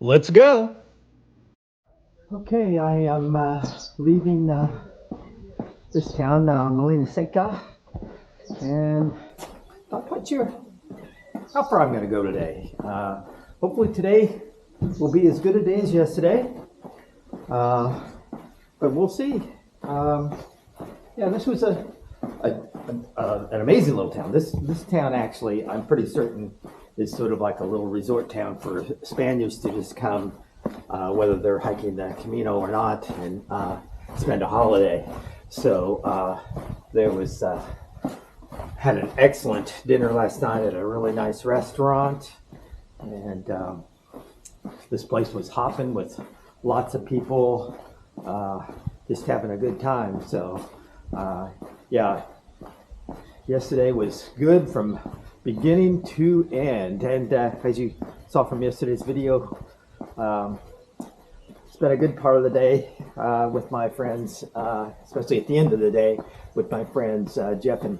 Let's go. Okay, I am leaving this town, Finisterre, and not quite sure how far I'm going to go today. Hopefully today will be as good a day as yesterday, but we'll see. Yeah, this was an amazing little town. This town actually, I'm pretty certain, is sort of like a little resort town for Spaniards to just come, whether they're hiking the Camino or not, and spend a holiday. So there was had an excellent dinner last night at a really nice restaurant, and this place was hopping with lots of people, just having a good time. So yeah, yesterday was good from beginning to end, and as you saw from yesterday's video, spent a good part of the day with my friends, especially at the end of the day with my friends Jeff and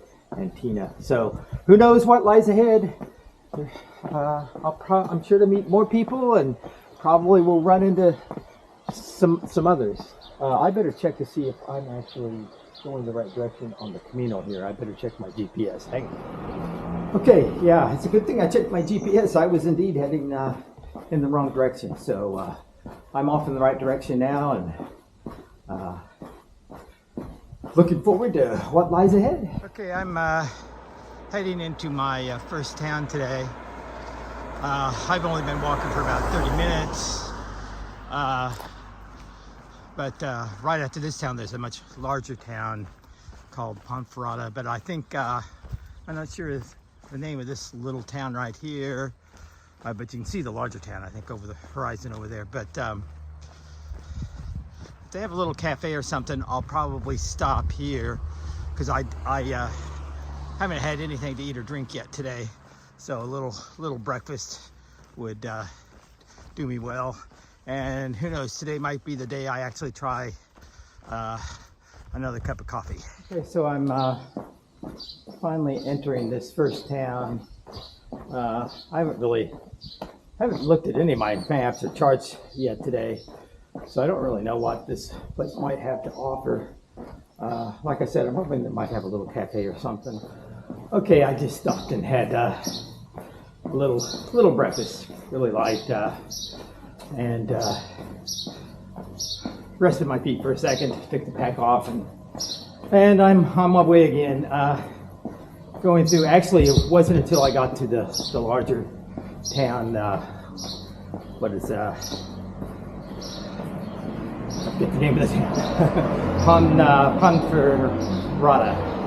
Tina. So who knows what lies ahead. I'm sure to meet more people, and probably will run into some others. I better check to see if I'm actually going the right direction on the Camino here. I better check my GPS. Hang on. Okay, yeah, it's a good thing I checked my GPS. I was indeed heading in the wrong direction. So I'm off in the right direction now, and looking forward to what lies ahead. Okay, I'm heading into my first town today. I've only been walking for about 30 minutes. But right after this town, there's a much larger town called Ponferrada. But I think, I'm not sure the name of this little town right here. But you can see the larger town, I think, over the horizon over there. But if they have a little cafe or something, I'll probably stop here, because I haven't had anything to eat or drink yet today. So a little breakfast would do me well. And who knows, today might be the day I actually try another cup of coffee. Okay, so I'm finally entering this first town. I haven't looked at any of my maps or charts yet today, so I don't really know what this place might have to offer. Like I said, I'm hoping it might have a little cafe or something. Okay, I just stopped and had a little breakfast, really light, and rested my feet for a second, took the pack off, and I'm on my way again. Going through, actually it wasn't until I got to the larger town, what is I forget the name of the town.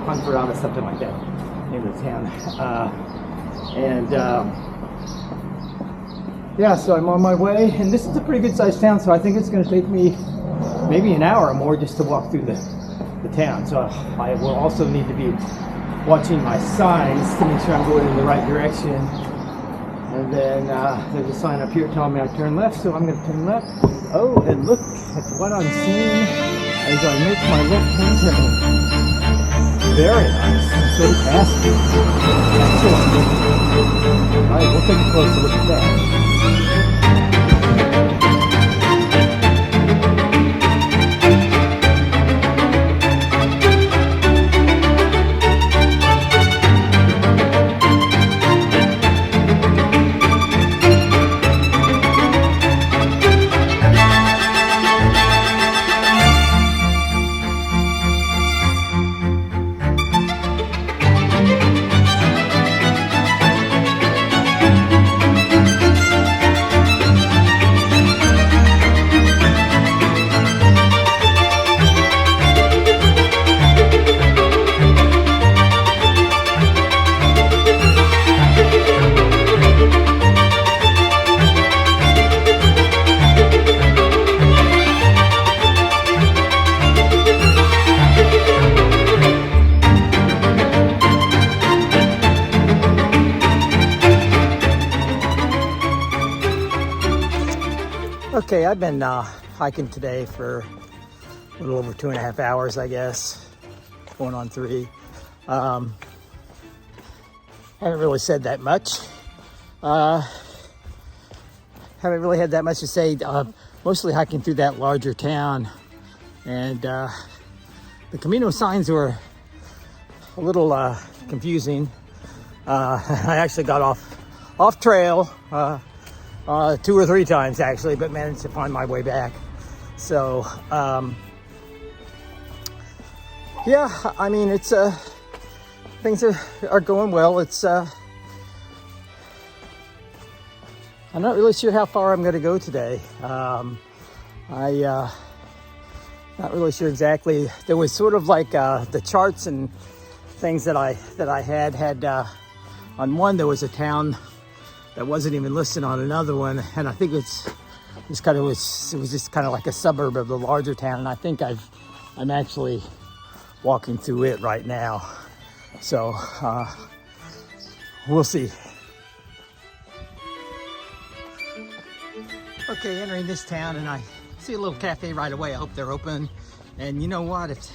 Ponferrada, something like that, name of the town. Yeah, so I'm on my way, and this is a pretty good sized town, so I think it's going to take me maybe an hour or more just to walk through the town. So I will also need to be watching my signs to make sure I'm going in the right direction. And then there's a sign up here telling me I turn left, so I'm going to turn left. Oh, and look at what I'm seeing as I make my left-hand turn. Very nice. So fast. Excellent. All right, we'll take a closer look at that. Okay, I've been hiking today for a little over 2.5 hours, I guess, going on 3. Haven't really said that much. haven't really had that much to say. Mostly hiking through that larger town, and the Camino signs were a little confusing. I actually got off trail 2 or 3 times actually, but managed to find my way back. So yeah, I mean, it's things are going well. It's I'm not really sure how far I'm going to go today. Not really sure exactly. There was sort of like the charts and things that I had on one. There was a town that wasn't even listed on another one, and I think it was just kind of like a suburb of the larger town. And I think I'm actually walking through it right now. So we'll see. Okay, entering this town, and I see a little cafe right away. I hope they're open. And you know what? If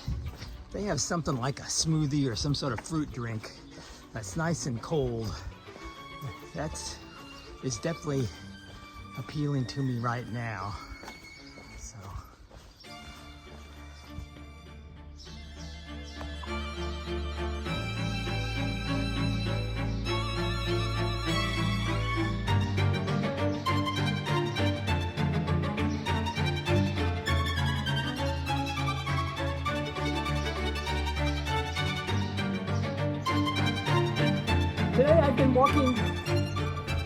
they have something like a smoothie or some sort of fruit drink that's nice and cold, that is definitely appealing to me right now. So. Today I've been walking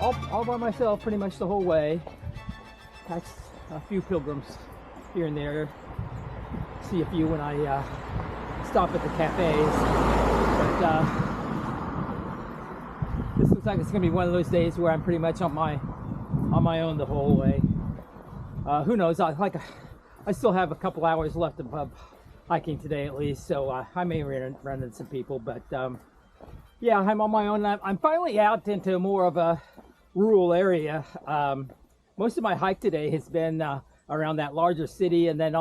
all by myself pretty much the whole way. Catch a few pilgrims here and there. See a few when I stop at the cafes. But this looks like it's gonna be one of those days where I'm pretty much on my own the whole way. Who knows? I still have a couple hours left of hiking today at least, so I may run into some people, but yeah, I'm on my own. I'm finally out into more of a rural area. Most of my hike today has been around that larger city, and then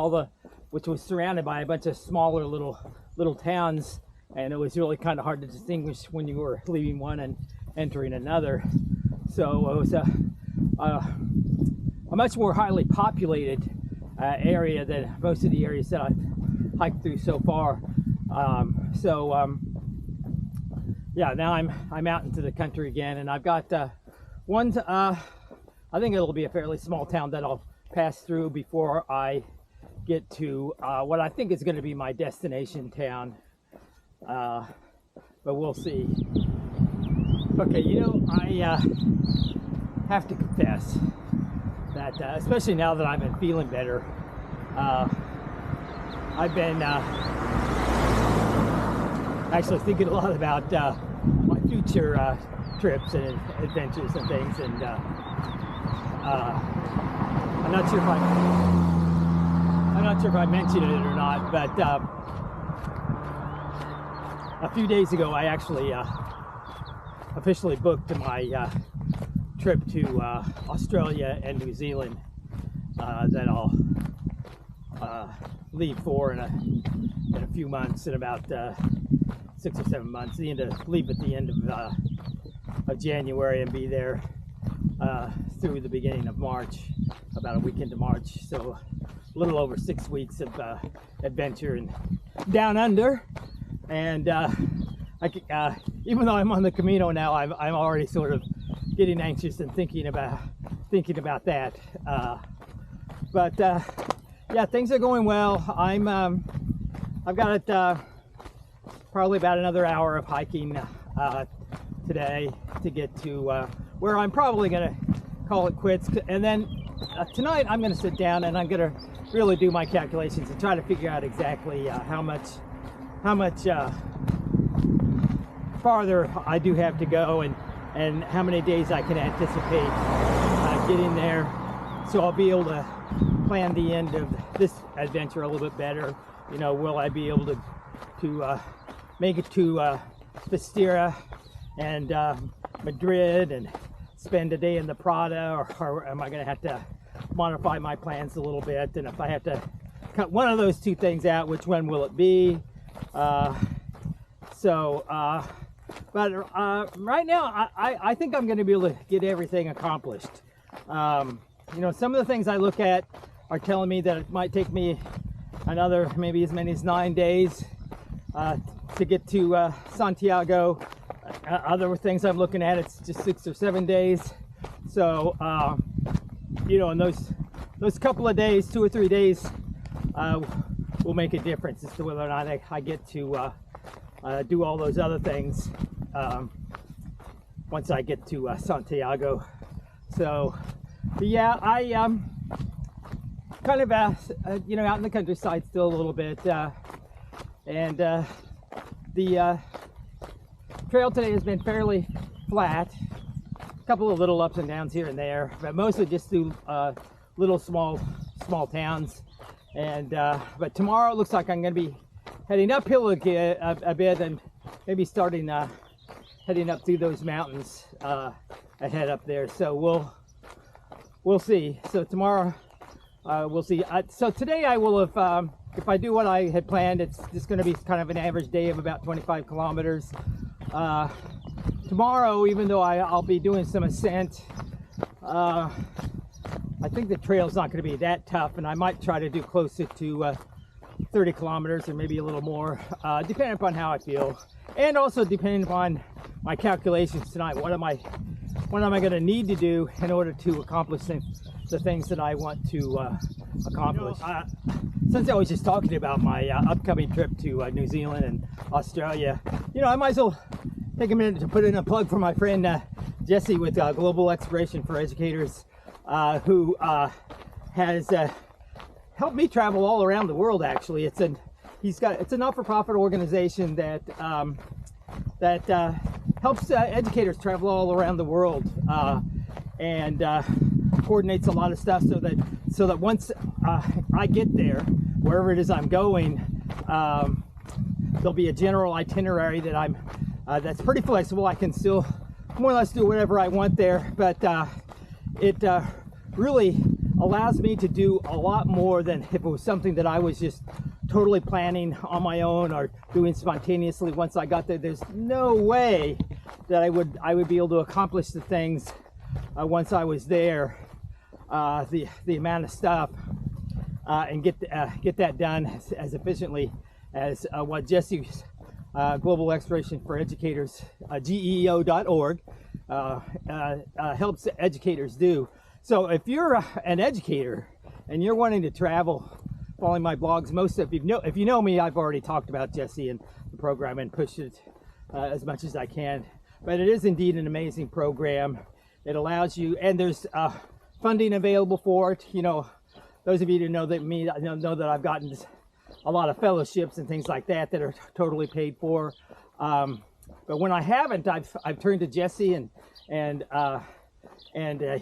which was surrounded by a bunch of smaller little towns, and it was really kind of hard to distinguish when you were leaving one and entering another. So it was a much more highly populated area than most of the areas that I've hiked through so far. Yeah, now I'm out into the country again, and I've got one. I think it'll be a fairly small town that I'll pass through before I get to what I think is going to be my destination town. But we'll see. Okay, you know, I have to confess that, especially now that I've been feeling better, I've been actually thinking a lot about my future trips and adventures and things, and I'm not sure if I mentioned it or not, but a few days ago I actually officially booked my trip to Australia and New Zealand that I'll leave for in a few months, in about 6 or 7 months. Leave at the end of January and be there through the beginning of March, about a week into March. So a little over 6 weeks of adventure and down under. And even though I'm on the Camino now, I'm already sort of getting anxious and thinking about that. Yeah, things are going well. I've got probably about another hour of hiking today to get to where I'm probably gonna call it quits. And then tonight I'm gonna sit down and I'm gonna really do my calculations and try to figure out exactly how much farther I do have to go, and how many days I can anticipate getting there, so I'll be able to plan the end of this adventure a little bit better. You know, will I be able to make it to Finisterre and Madrid and spend a day in the Prada, or am I going to have to modify my plans a little bit? And if I have to cut one of those two things out, which one will it be? But right now I think I'm going to be able to get everything accomplished. you know, some of the things I look at are telling me that it might take me another, maybe as many as 9 days to get to Santiago. Other things I'm looking at, it's just 6 or 7 days. So, you know, in those couple of days, 2 or 3 days, will make a difference as to whether or not I get to do all those other things once I get to Santiago. So, but yeah, I kind of you know, out in the countryside still a little bit, and the trail today has been fairly flat. A couple of little ups and downs here and there, but mostly just through little small towns. And but tomorrow it looks like I'm going to be heading uphill again a bit, and maybe starting heading up through those mountains ahead up there. So we'll see. So tomorrow we'll see. So today I will have, if I do what I had planned, it's just going to be kind of an average day of about 25 kilometers. Tomorrow, even though I'll be doing some ascent, I think the trail's not going to be that tough, and I might try to do closer to 30 kilometers or maybe a little more, depending upon how I feel, and also depending upon my calculations tonight. What am I going to need to do in order to accomplish the things that I want to accomplish? You know, since I was just talking about my upcoming trip to New Zealand and Australia, you know, I might as well take a minute to put in a plug for my friend Jesse with Global Exploration for Educators, who has helped me travel all around the world. Actually, it's a not-for-profit organization that helps educators travel all around the world, and coordinates a lot of stuff so that once I get there, wherever it is I'm going, there'll be a general itinerary that that's pretty flexible. I can still more or less do whatever I want there, but it really allows me to do a lot more than if it was something that I was just totally planning on my own or doing spontaneously. Once I got there, there's no way that I would be able to accomplish the things once I was there, the amount of stuff, and get that done as efficiently as what Jesse's Global Exploration for Educators, GEO.org, helps educators do. So if you're an educator and you're wanting to travel, following my blogs, if you know me, I've already talked about Jesse and the program and pushed it as much as I can. But it is indeed an amazing program. It allows you, and there's funding available for it. You know, those of you who know that I've gotten a lot of fellowships and things like that are totally paid for. But when I haven't, I've turned to Jesse, and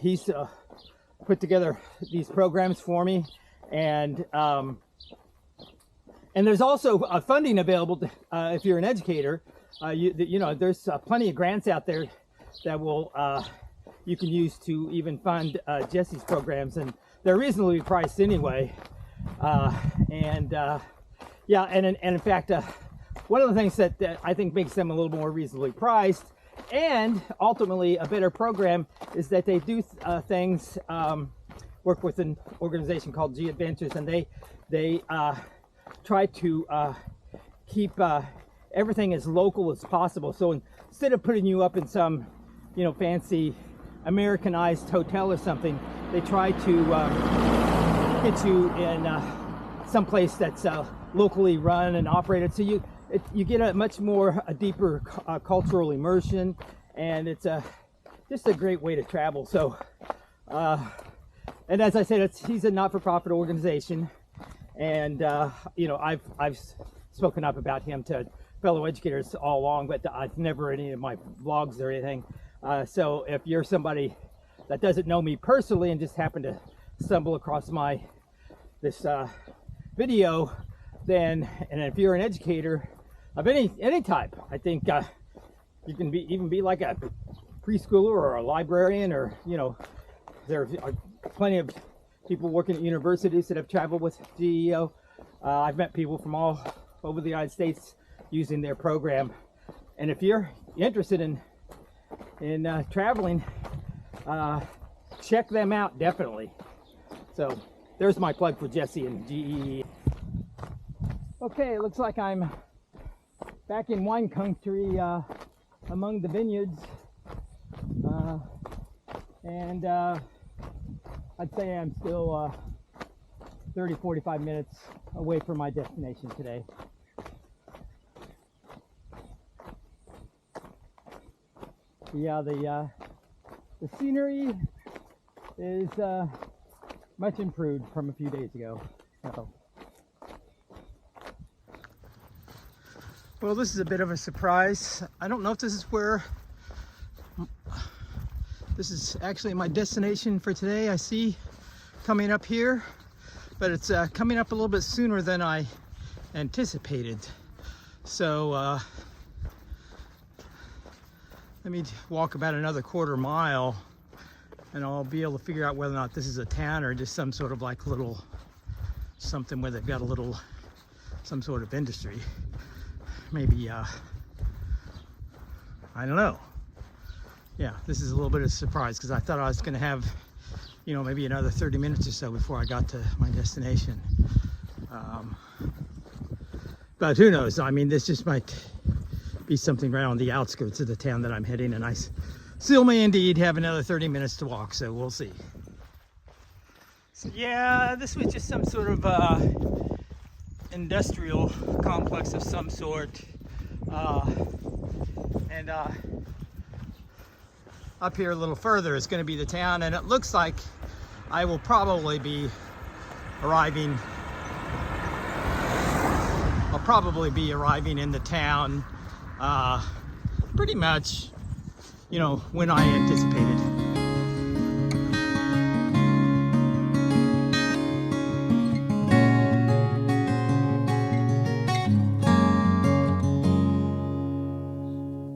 he's put together these programs for me, and there's also funding available to, if you're an educator. You know, there's plenty of grants out there that will you can use to even fund Jesse's programs, and they're reasonably priced anyway. Yeah, and in fact, one of the things that I think makes them a little more reasonably priced, and ultimately a better program, is that they do things, work with an organization called G Adventures, and they try to keep everything as local as possible. So instead of putting you up in some, you know, fancy Americanized hotel or something, they try to get you in some place that's locally run and operated. So you get a deeper cultural immersion, and it's just a great way to travel. So, and as I said, he's a not-for-profit organization, and you know, I've spoken up about him to fellow educators all along, but I've never in any of my vlogs or anything. So if you're somebody that doesn't know me personally and just happen to stumble across this video, then, and if you're an educator of any type, I think you can even be like a preschooler or a librarian, or, you know, there are plenty of people working at universities that have traveled with GEO. I've met people from all over the United States using their program, and if you're interested in traveling, check them out, definitely. So there's my plug for Jesse and GE. Okay, it looks like I'm back in wine country among the vineyards. And I'd say I'm still 30-45 minutes away from my destination today. Yeah, the scenery is much improved from a few days ago. So. Well, this is a bit of a surprise. I don't know if this is where, this is actually my destination for today. I see coming up here, but it's coming up a little bit sooner than I anticipated. So let me walk about another quarter mile and I'll be able to figure out whether or not this is a town or just some sort of like little something where they've got a little, some sort of industry. Maybe, I don't know. Yeah, this is a little bit of a surprise because I thought I was going to have, you know, maybe another 30 minutes or so before I got to my destination. But who knows? I mean, this just might be something right on the outskirts of the town that I'm heading, and I still may indeed have another 30 minutes to walk, so we'll see. So yeah, this was just some sort of industrial complex of some sort, and up here a little further is going to be the town, and it looks like I will probably be arriving, I'll probably be arriving in the town pretty much, you know, when I anticipated.